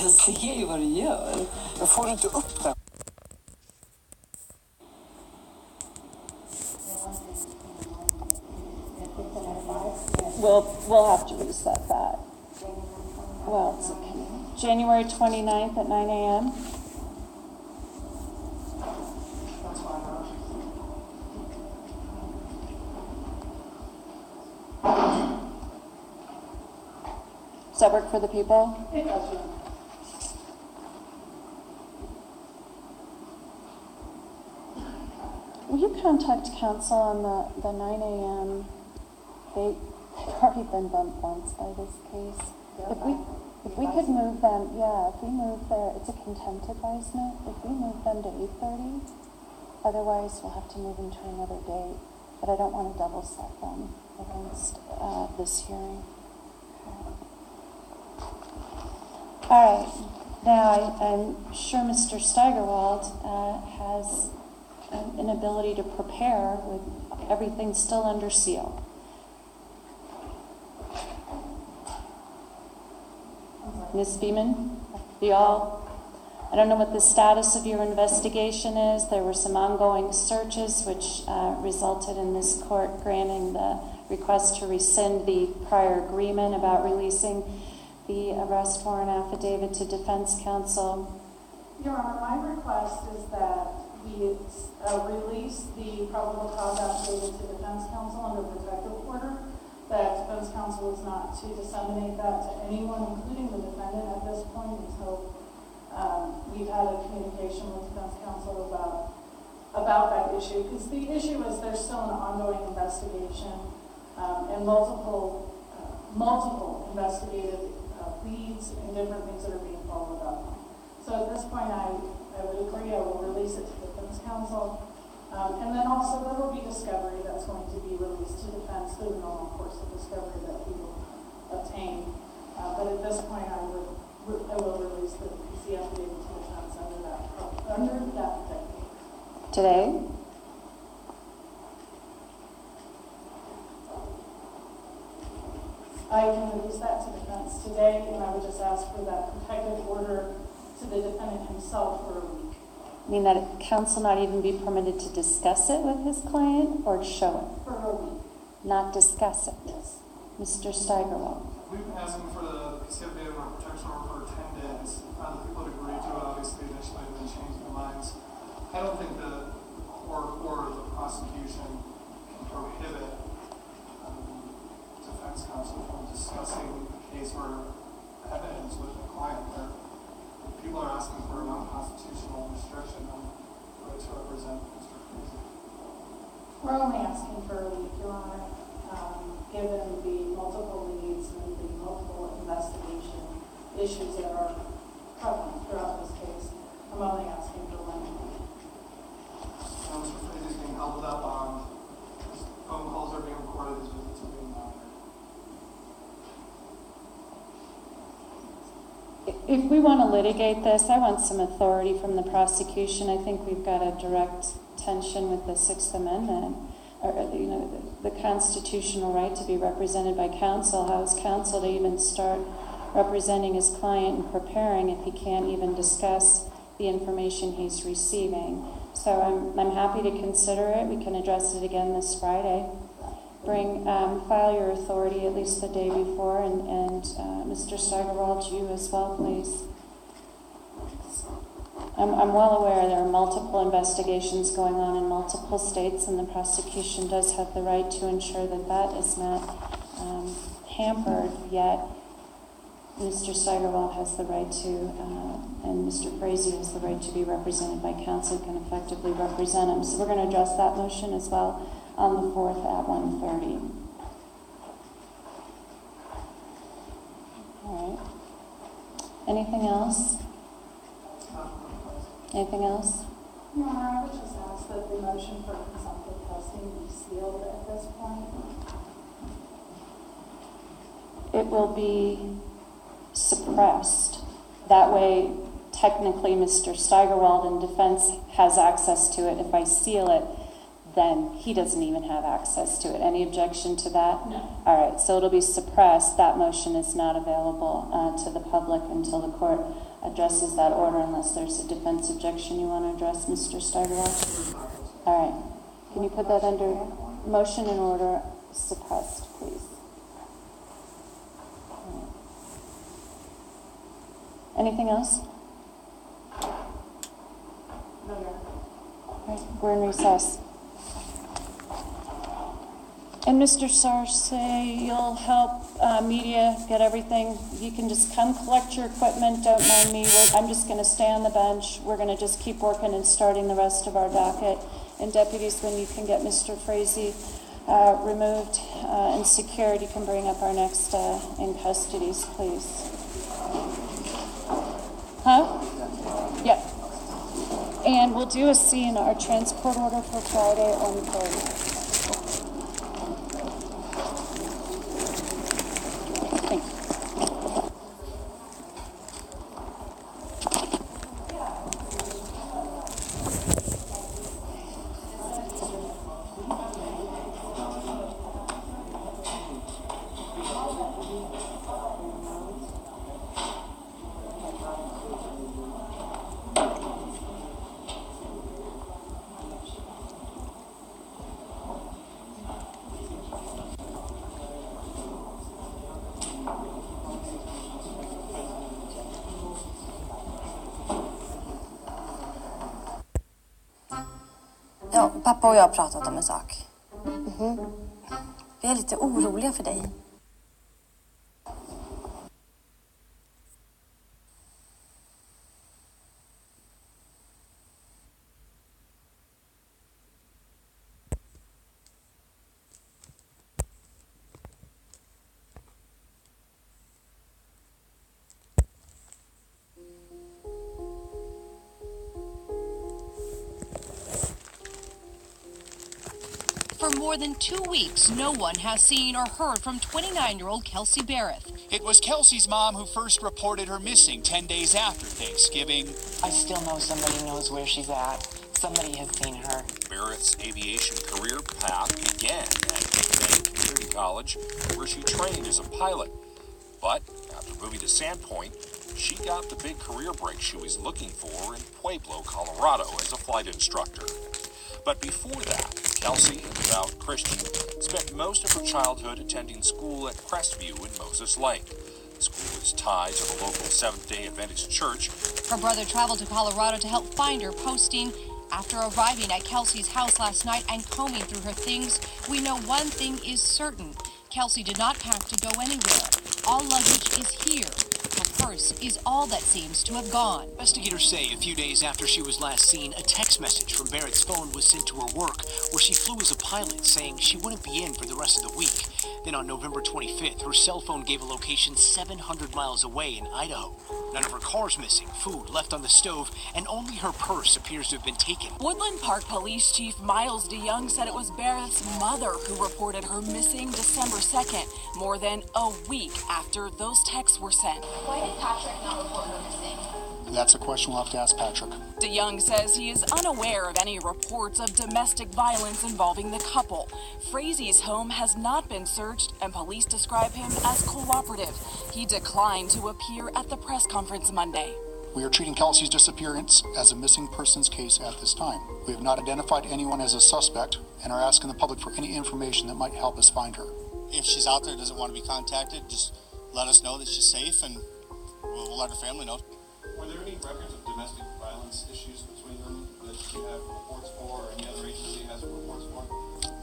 Jag ser ju vad du gör. Men får du inte upp den? We'll have to reset that. Well, it's okay. January 29th at 9 a.m. Does that work for the people? It does. Will you contact council on the 9 a.m. They've already been bumped once by this case. If we could move them, if we move it's a contempt advisement. If we move them to 8:30, otherwise we'll have to move them to another date. But I don't want to double set them against this hearing. All right. Now I'm sure Mr. Steigerwald has an ability to prepare with everything still under seal. Ms. Beeman, I don't know what the status of your investigation is. There were some ongoing searches which resulted in this court granting the request to rescind the prior agreement about releasing the arrest warrant affidavit to defense counsel. Your Honor, my request is that we release the probable cause affidavit to defense counsel under protective order, that defense counsel is not to disseminate that to anyone, including the defendant at this point, until we've had a communication with defense counsel about that issue. Because the issue is there's still an ongoing investigation and multiple investigative leads and different things that are being followed up on. So at this point, I would agree I will release it to defense counsel. And then also there will be discovery that's going to be released to defense through the normal course of discovery that we will obtain. But at this point, I will release the PC affidavit to defense under that protective. Today? I can release that to defense today, and I would just ask for that protective order to the defendant himself for a week. I mean that counsel not even be permitted to discuss it with his client or show it? For a week. Not discuss it? Yes. Mr. Steigerwald. We've been asking for the PC update on protection order for 10 days. The people had agreed to it, obviously, initially, and then changed their minds. I don't think the court or the prosecution can prohibit defense counsel from discussing a case or evidence with the client. People are asking for a non-constitutional restriction on the right to represent Mr. Frazee. We're only asking for a week, Your Honor, given the multiple leads and the multiple investigation issues that are prevalent throughout this case. I'm only asking for 1 week. Mr. Frazee is being held without bond. His phone calls are being recorded. His visits are being monitored. If we want to litigate this, I want some authority from the prosecution. I think we've got a direct tension with the Sixth Amendment, or the constitutional right to be represented by counsel. How is counsel to even start representing his client and preparing if he can't even discuss the information he's receiving? So I'm happy to consider it. We can address it again this Friday. File your authority at least the day before, and Mr. Steigerwald, you as well, please. I'm well aware there are multiple investigations going on in multiple states, and the prosecution does have the right to ensure that that is not hampered, yet Mr. Steigerwald has the right to, and Mr. Frazee has the right to be represented by counsel who can effectively represent him. So we're going to address that motion as well on the 4th at 1:30. All right. Anything else? Anything else? Your Honor, I would just ask that the motion for consumptive testing be sealed at this point. It will be suppressed. That way, technically, Mr. Steigerwald in defense has access to it. If I seal it, then he doesn't even have access to it. Any objection to that? No. All right, so it'll be suppressed. That motion is not available to the public until the court addresses that order, unless there's a defense objection you want to address, Mr. Steigerwald. All right, can you put that under motion and order suppressed, please? All right. Anything else? No, All right, we're in recess. And Mr. Sarce, you'll help media get everything. You can just come collect your equipment. Don't mind me. I'm just going to stay on the bench. We're going to just keep working and starting the rest of our docket. And deputies, when you can get Mr. Frazee removed and secured, you can bring up our next in custodies, please. Huh? Yeah. And we'll do a C in our transport order for Friday on Thursday. Thank you. Ja, pappa och jag har pratat om en sak. Vi är lite oroliga för dig. For more than 2 weeks, no one has seen or heard from 29-year-old Kelsey Berreth. It was Kelsey's mom who first reported her missing 10 days after Thanksgiving. I still know somebody knows where she's at. Somebody has seen her. Berreth's aviation career path began at Community College, where she trained as a pilot. But after moving to Sandpoint, she got the big career break she was looking for in Pueblo, Colorado, as a flight instructor. But before that, Kelsey, a devout Christian, spent most of her childhood attending school at Crestview in Moses Lake. The school is tied to the local Seventh-day Adventist church. Her brother traveled to Colorado to help find her, posting, "After arriving at Kelsey's house last night and combing through her things, we know one thing is certain. Kelsey did not pack to go anywhere. All luggage is here. Her purse is all that seems to have gone." Investigators say a few days after she was last seen, a text message from Berreth's phone was sent to her work, where she flew as a pilot, saying she wouldn't be in for the rest of the week. Then on November 25th, her cell phone gave a location 700 miles away in Idaho. None of her car's missing, food left on the stove, and only her purse appears to have been taken. Woodland Park Police Chief Miles DeYoung said it was Berreth's mother who reported her missing December 2nd, more than a week after those texts were sent. Why did Patrick not report her missing? That's a question we'll have to ask Patrick. DeYoung says he is unaware of any reports of domestic violence involving the couple. Frazee's home has not been searched, and police describe him as cooperative. He declined to appear at the press conference Monday. We are treating Kelsey's disappearance as a missing persons case at this time. We have not identified anyone as a suspect and are asking the public for any information that might help us find her. If she's out there and doesn't want to be contacted, just let us know that she's safe, and we'll let her family know. Were there any records of domestic violence issues between them that you have reports for, or any other agency has reports for?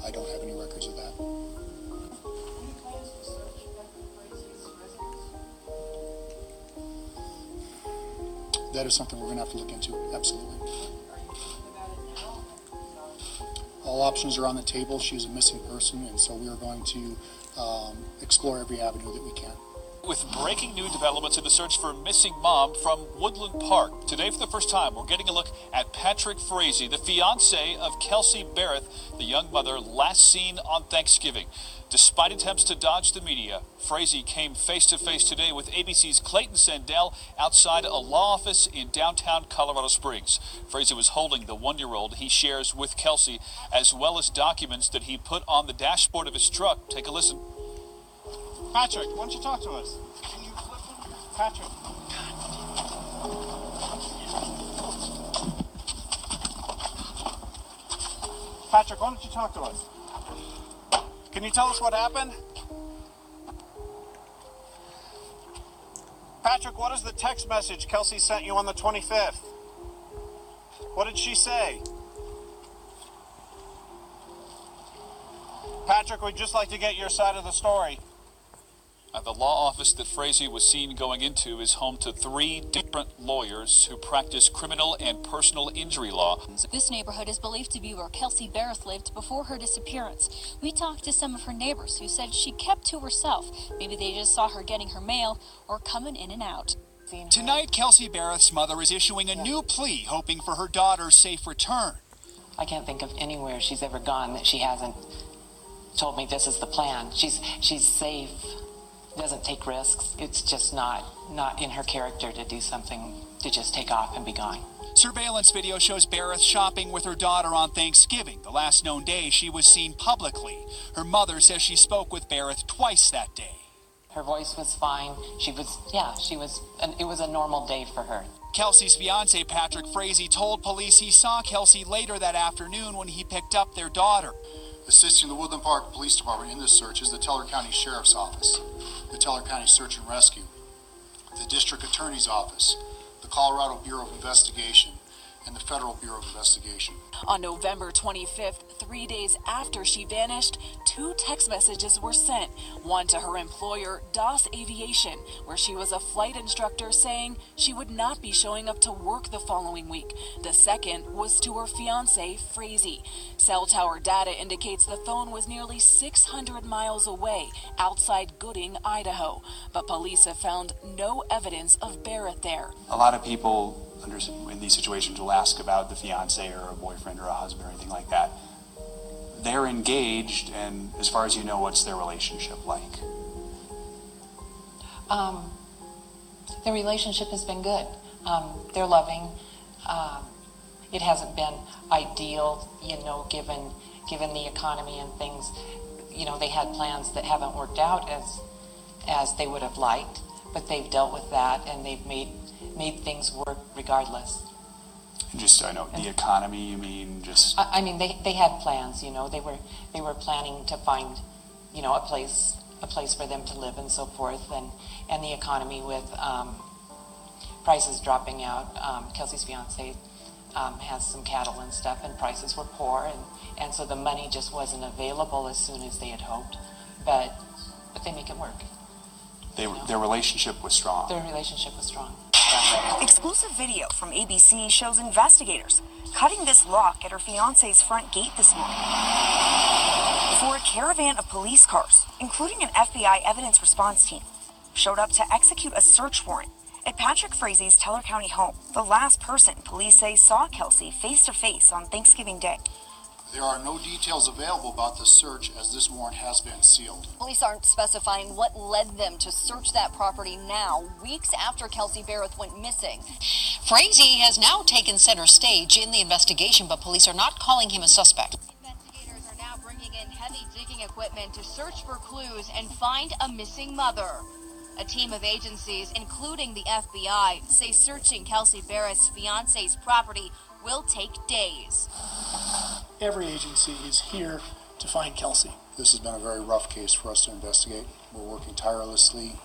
I don't have any records of that. Any plans to search Frazee's residence? That is something we're going to have to look into, absolutely. Are you thinking about it now? All options are on the table. She is a missing person, and so we are going to explore every avenue that we can. With breaking new developments in the search for a missing mom from Woodland Park. Today, for the first time, we're getting a look at Patrick Frazee, the fiancé of Kelsey Berreth, the young mother last seen on Thanksgiving. Despite attempts to dodge the media, Frazee came face-to-face today with ABC's Clayton Sandell outside a law office in downtown Colorado Springs. Frazee was holding the 1-year-old he shares with Kelsey, as well as documents that he put on the dashboard of his truck. Take a listen. Patrick, why don't you talk to us? Can you flip him? Patrick. Patrick, why don't you talk to us? Can you tell us what happened? Patrick, what is the text message Kelsey sent you on the 25th? What did she say? Patrick, we'd just like to get your side of the story. The law office that Frazee was seen going into is home to 3 different lawyers who practice criminal and personal injury law. This neighborhood is believed to be where Kelsey Berreth lived before her disappearance. We talked to some of her neighbors who said she kept to herself. Maybe they just saw her getting her mail or coming in and out. Tonight, Kelsey Berreth's mother is issuing a new plea, hoping for her daughter's safe return. I can't think of anywhere she's ever gone that she hasn't told me this is the plan. She's safe. Doesn't take risks. It's just not in her character to do something, to just take off and be gone. Surveillance video shows Berreth shopping with her daughter on Thanksgiving, the last known day she was seen publicly. Her mother says she spoke with Berreth twice that day. Her voice was fine. It was a normal day for her. Kelsey's fiance, Patrick Frazee, told police he saw Kelsey later that afternoon when he picked up their daughter. Assisting the Woodland Park Police Department in this search is the Teller County Sheriff's Office, the Teller County Search and Rescue, the District Attorney's Office, the Colorado Bureau of Investigation, and the Federal Bureau of Investigation. On November 25th, 3 days after she vanished, 2 text messages were sent. One to her employer, DOS Aviation, where she was a flight instructor, saying she would not be showing up to work the following week. The second was to her fiancé, Frazee. Cell tower data indicates the phone was nearly 600 miles away, outside Gooding, Idaho. But police have found no evidence of Berreth there. A lot of people in these situations will ask about the fiance or a boyfriend or a husband or anything like that. They're engaged, and as far as you know, what's their relationship like? The relationship has been good. They're loving. It hasn't been ideal, given the economy and things. They had plans that haven't worked out as they would have liked, but they've dealt with that and they've made things work regardless. Just so I know, the economy, you mean just... I mean, they had plans, they were planning to find, a place for them to live and so forth, and the economy with prices dropping out. Kelsey's fiance has some cattle and stuff, and prices were poor, and so the money just wasn't available as soon as they had hoped, but they make it work. Their relationship was strong. Their relationship was strong. Exclusive video from ABC shows investigators cutting this lock at her fiance's front gate this morning before a caravan of police cars, including an FBI evidence response team, showed up to execute a search warrant at Patrick Frazee's Teller County home, the last person police say saw Kelsey face-to-face on Thanksgiving Day. There are no details available about the search as this warrant has been sealed. Police aren't specifying what led them to search that property now, weeks after Kelsey Berreth went missing. Frazee has now taken center stage in the investigation, but police are not calling him a suspect. Investigators are now bringing in heavy digging equipment to search for clues and find a missing mother. A team of agencies, including the FBI, say searching Kelsey Berreth's fiance's property will take days. Every agency is here to find Kelsey. This has been a very rough case for us to investigate. We're working tirelessly